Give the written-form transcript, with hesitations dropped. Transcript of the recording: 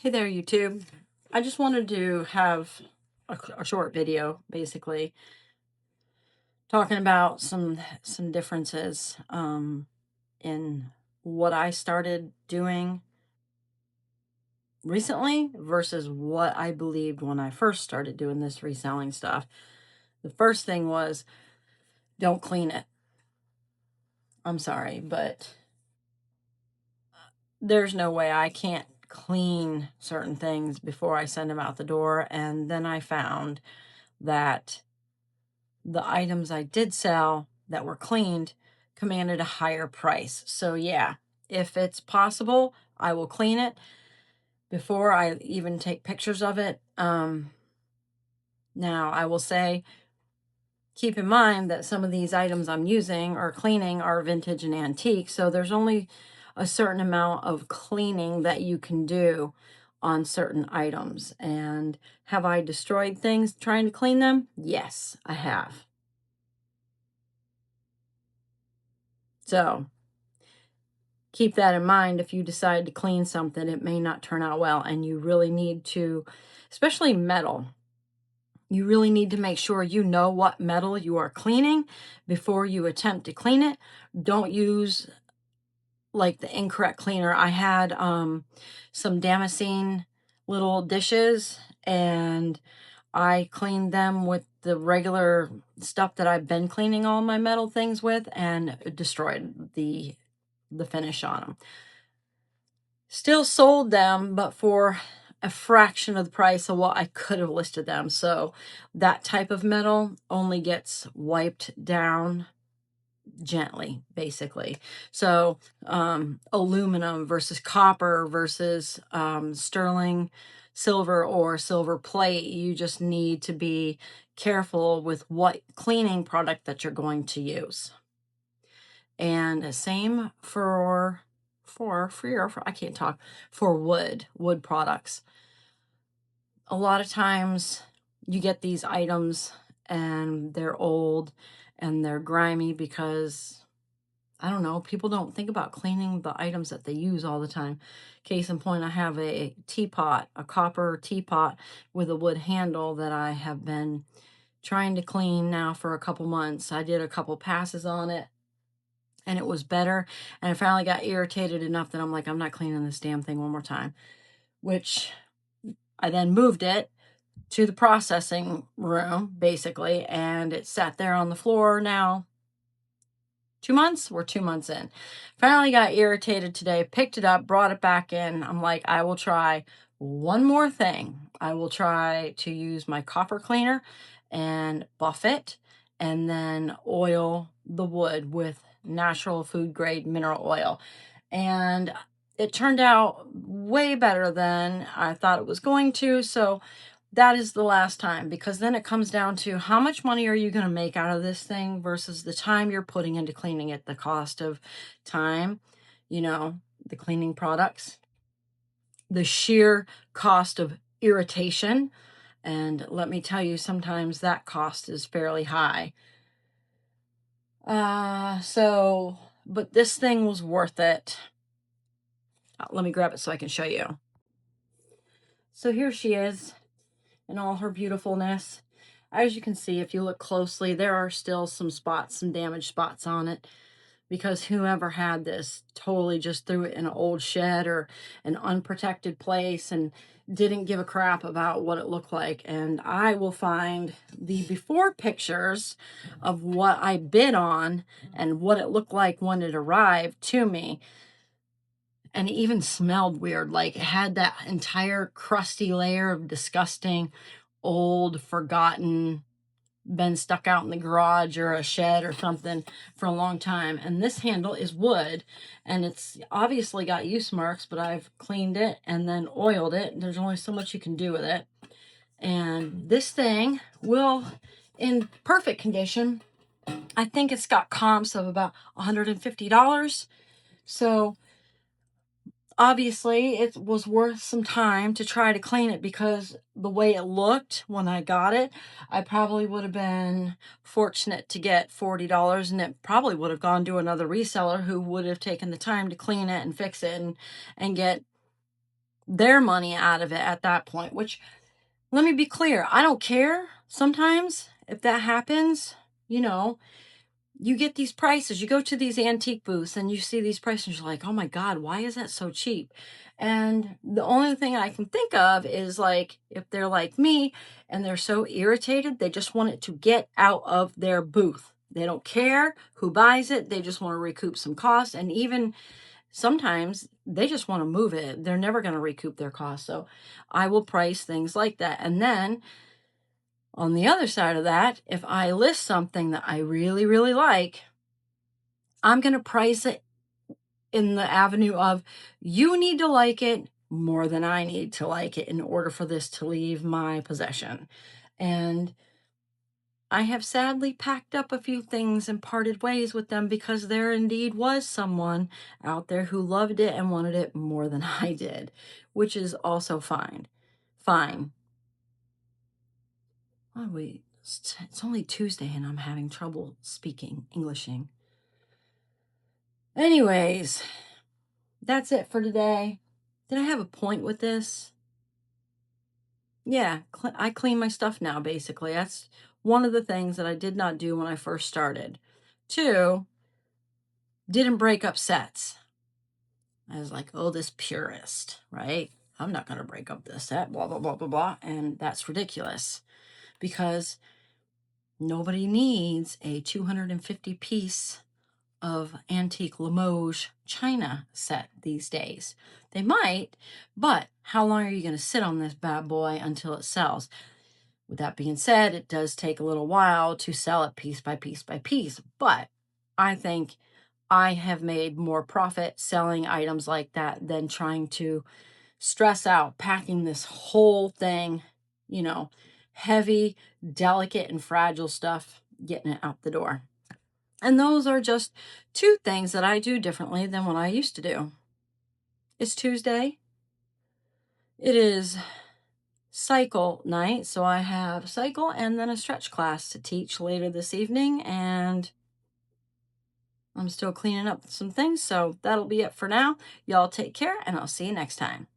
Hey there, YouTube. I just wanted to have a short video, basically, talking about some differences in what I started doing recently versus what I believed when I first started doing this reselling stuff. The first thing was, don't clean it. I'm sorry, but there's no way I can't clean certain things before I send them out the door. And then I found that the items I did sell that were cleaned commanded a higher price. So yeah, if it's possible, I will clean it before I even take pictures of it. Now I will say, keep in mind that some of these items I'm using or cleaning are vintage and antique. So there's only a certain amount of cleaning that you can do on certain items. And have I destroyed things trying to clean them? Yes, I have. So keep that in mind. If you decide to clean something, it may not turn out well, and you really need to, especially metal, you really need to make sure you know what metal you are cleaning before you attempt to clean it. Don't use like the incorrect cleaner. I had some Damascene little dishes, and I cleaned them with the regular stuff that I've been cleaning all my metal things with, and it destroyed the finish on them. Still sold them, but for a fraction of the price of what I could have listed them. So that type of metal only gets wiped down gently, basically. So aluminum versus copper versus sterling silver or silver plate, you just need to be careful with what cleaning product that you're going to use. And same for I can't talk, for wood products. A lot of times you get these items and they're old and they're grimy because, I don't know, people don't think about cleaning the items that they use all the time. Case in point, I have a teapot, a copper teapot with a wood handle that I have been trying to clean now for a couple months. I did a couple passes on it and it was better. And I finally got irritated enough that I'm like, I'm not cleaning this damn thing one more time, which I then moved it to the processing room, basically, and it sat there on the floor now 2 months. We're 2 months in. Finally got irritated today, picked it up, brought it back in. I'm like, I will try one more thing. I will try to use my copper cleaner and buff it and then oil the wood with natural food grade mineral oil. And it turned out way better than I thought it was going to. So that is the last time, because then it comes down to how much money are you going to make out of this thing versus the time you're putting into cleaning it, the cost of time, the cleaning products, the sheer cost of irritation. And let me tell you, sometimes that cost is fairly high. But this thing was worth it. Let me grab it so I can show you. So here she is in all her beautifulness. As you can see, if you look closely, there are still some spots, some damaged spots on it, because whoever had this totally just threw it in an old shed or an unprotected place and didn't give a crap about what it looked like. And I will find the before pictures of what I bid on and what it looked like when it arrived to me. And it even smelled weird, like it had that entire crusty layer of disgusting, old, forgotten, been stuck out in the garage or a shed or something for a long time. And this handle is wood, and it's obviously got use marks, but I've cleaned it and then oiled it. There's only so much you can do with it. And this thing will, in perfect condition, I think it's got comps of about $150. So obviously it was worth some time to try to clean it, because the way it looked when I got it, I probably would have been fortunate to get $40, and it probably would have gone to another reseller who would have taken the time to clean it and fix it and get their money out of it at that point, which, let me be clear, I don't care sometimes if that happens. You know, you get these prices, you go to these antique booths and you see these prices, you're like, oh my God, why is that so cheap? And the only thing I can think of is like, if they're like me and they're so irritated, they just want it to get out of their booth. They don't care who buys it, they just want to recoup some costs. And even sometimes they just want to move it. They're never going to recoup their costs. So I will price things like that. And then on the other side of that, if I list something that I really, really like, I'm going to price it in the avenue of, you need to like it more than I need to like it in order for this to leave my possession. And I have sadly packed up a few things and parted ways with them because there indeed was someone out there who loved it and wanted it more than I did, which is also fine. Fine. Oh, wait, it's only Tuesday and I'm having trouble speaking Englishing. Anyways, that's it for today. Did I have a point with this? Yeah, I clean my stuff now, basically. That's one of the things that I did not do when I first started. Two, didn't break up sets. I was like, oh, this purist, right? I'm not going to break up this set, blah, blah, blah, blah, blah. And that's ridiculous because nobody needs a 250 piece of antique Limoges china set these days. They might, but how long are you going to sit on this bad boy until it sells? With that being said, it does take a little while to sell it piece by piece by piece, but I think I have made more profit selling items like that than trying to stress out packing this whole thing, you know, heavy, delicate, and fragile stuff, getting it out the door. And those are just two things that I do differently than what I used to do. It's Tuesday. It is cycle night, so I have cycle and then a stretch class to teach later this evening, and I'm still cleaning up some things, so that'll be it for now. Y'all take care, and I'll see you next time.